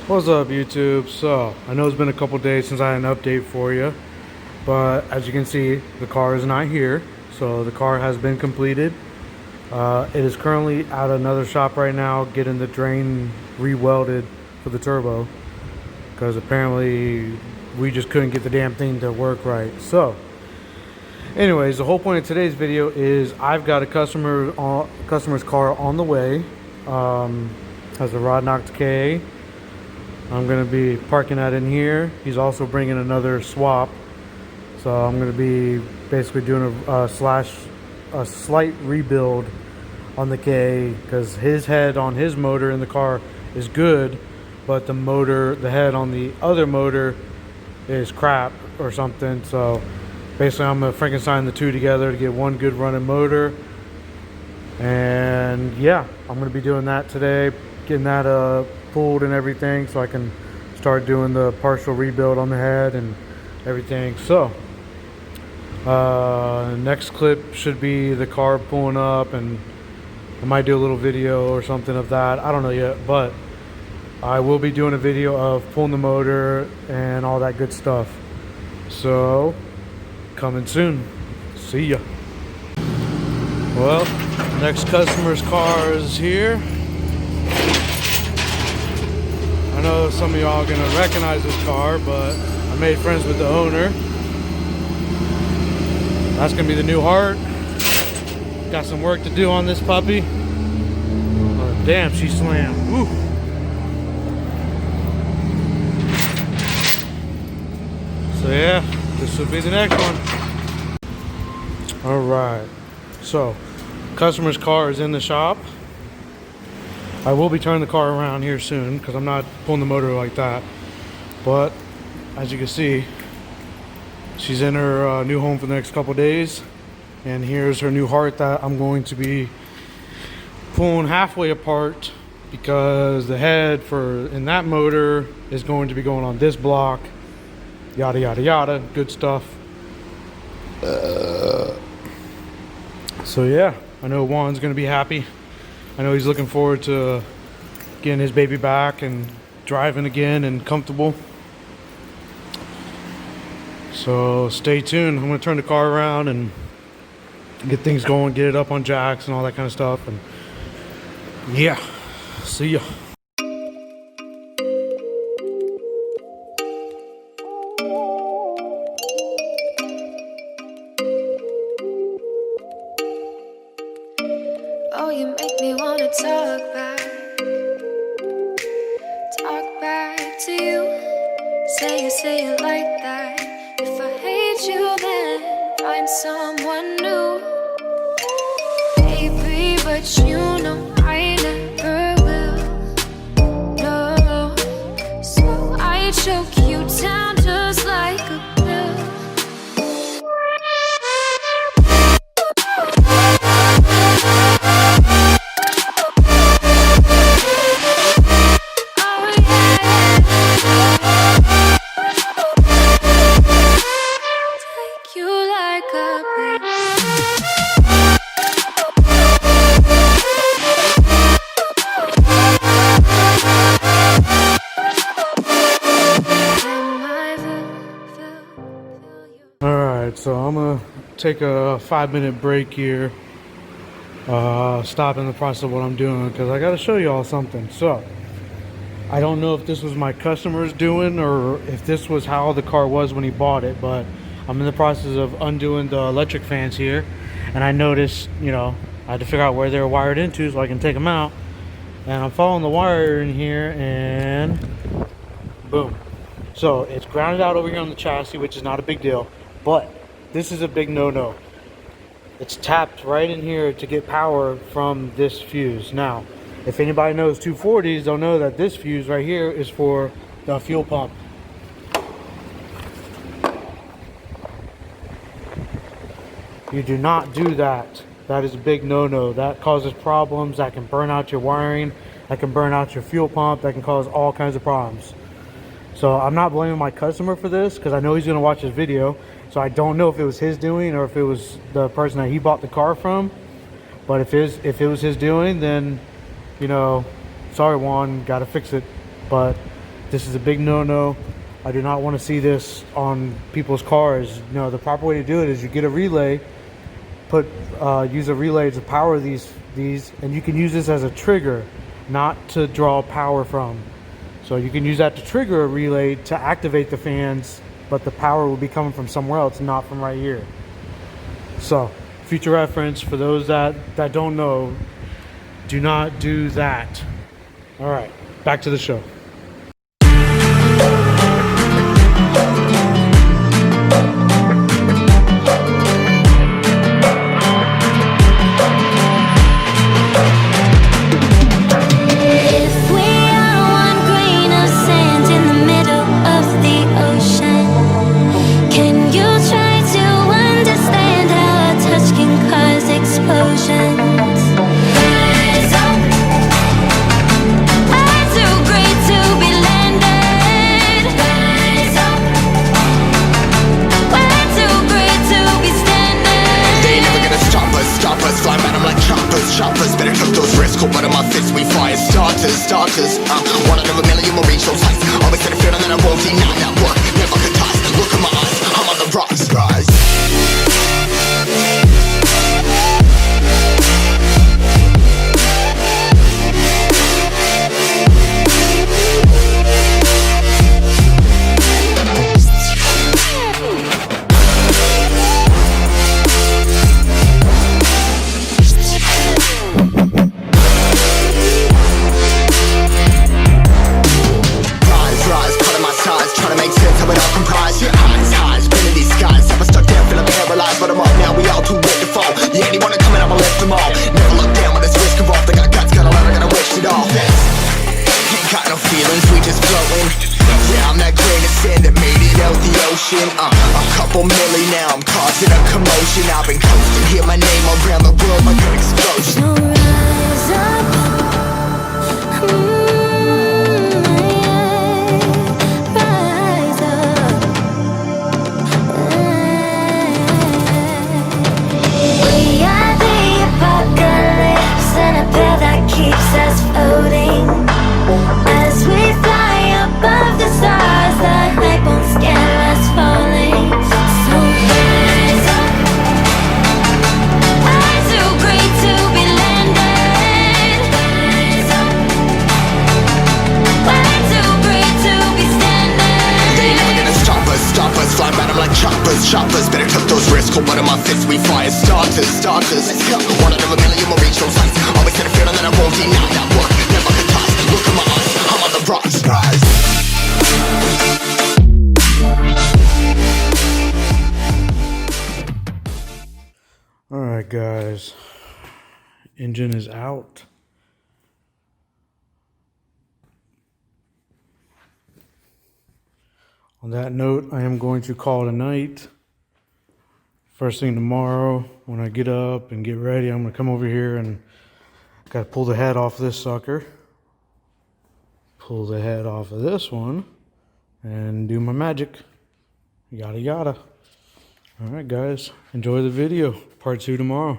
What's up, YouTube? So I know it's been a couple days since I had an update for you, but as you can see, the car is not here. So the car has been completed. It is currently at another shop right now getting the drain re-welded for the turbo, because apparently we just couldn't get the damn thing to work right. So anyways, the whole point of today's video is I've got a customer's car on the way. Has a rod knocked KA. I'm going to be parking that in here. He's also bringing another swap. So I'm going to be basically doing a slight rebuild on the KA, because his head on his motor in the car is good, but the head on the other motor is crap or something. So basically I'm going to Frankenstein the two together to get one good running motor. And yeah, I'm going to be doing that today, getting that pulled and everything, so I can start doing the partial rebuild on the head and everything. So next clip should be the car pulling up, and I might do a little video or something of that. I don't know yet, but I will be doing a video of pulling the motor and all that good stuff. So coming soon. See ya. Well, next customer's car is here. I know some of y'all are gonna recognize this car, but I made friends with the owner. That's gonna be the new Heart. Got some work to do on this puppy. Oh, damn, she slammed. Woo. So yeah, this will be the next one. All right. So, customer's car is in the shop. I will be turning the car around here soon, because I'm not pulling the motor like that. But as you can see, she's in her new home for the next couple days. And here's her new Heart that I'm going to be pulling halfway apart, because the head in that motor is going to be going on this block. Yada yada yada, good stuff. So yeah, I know Juan's gonna be happy. I know he's looking forward to getting his baby back and driving again and comfortable. So stay tuned. I'm gonna turn the car around and get things going, get it up on jacks and all that kind of stuff. And yeah, see ya. Oh, you make me wanna talk back to you. Say it like that. If I hate you, then find someone new. Baby, but you know I never will. No, so I choke you down just like a pill. So I'm gonna take a 5-minute break here, stop in the process of what I'm doing, because I gotta show you all something. So I don't know if this was my customer's doing or if this was how the car was when he bought it, but I'm in the process of undoing the electric fans here, and I noticed, I had to figure out where they were wired into so I can take them out. And I'm following the wire in here, and boom. So it's grounded out over here on the chassis, which is not a big deal, but this is a big no-no. It's tapped right in here to get power from this fuse. Now, if anybody knows 240s, they'll know that this fuse right here is for the fuel pump. You do not do that. That is a big no-no. That causes problems. That can burn out your wiring. That can burn out your fuel pump. That can cause all kinds of problems. So I'm not blaming my customer for this, because I know he's going to watch this video. So I don't know if it was his doing or if it was the person that he bought the car from. But if it was his doing, then, sorry Juan, gotta fix it. But This is a big no-no. I do not want to see this on people's cars. No, the proper way to do it is you get a relay, use a relay to power these, and you can use this as a trigger, not to draw power from. So you can use that to trigger a relay to activate the fans, but the power will be coming from somewhere else, not from right here. So, future reference for those that don't know, do not do that. All right, back to the show. Choppers, better cook those risks. Cold blood in my fists, we fire starters. One out of a million will reach those heights. Always had a feeling that I won't deny that work. Never could toss. Look in my eyes, I'm on the rocks, guys. A couple milli now, I'm causing a commotion. I've been coasting, hear my name around the world like an explosion. So rise up, rise up. We are the apocalypse, and a path that keeps us floating. As we fly above the stars, the hype won't scare us falling. So rise up, I'm too great to be landed. Rise up, we're too great to be standing. They never gonna stop us, fly by them like choppers, better cook those risks. Cold blood in my fists, we fire starters. Let's go. One out of a million will reach those heights. Always had a feeling that I won't deny that work. Never could toss. Look in my eyes, I'm on the rocks, guys. All right, guys. Engine is out. On that note, I am going to call it a night. First thing tomorrow, when I get up and get ready, I'm going to come over here and got to pull the head off this sucker. Pull the head off of this one and do my magic. Yada yada. All right, guys. Enjoy the video. Part 2 tomorrow.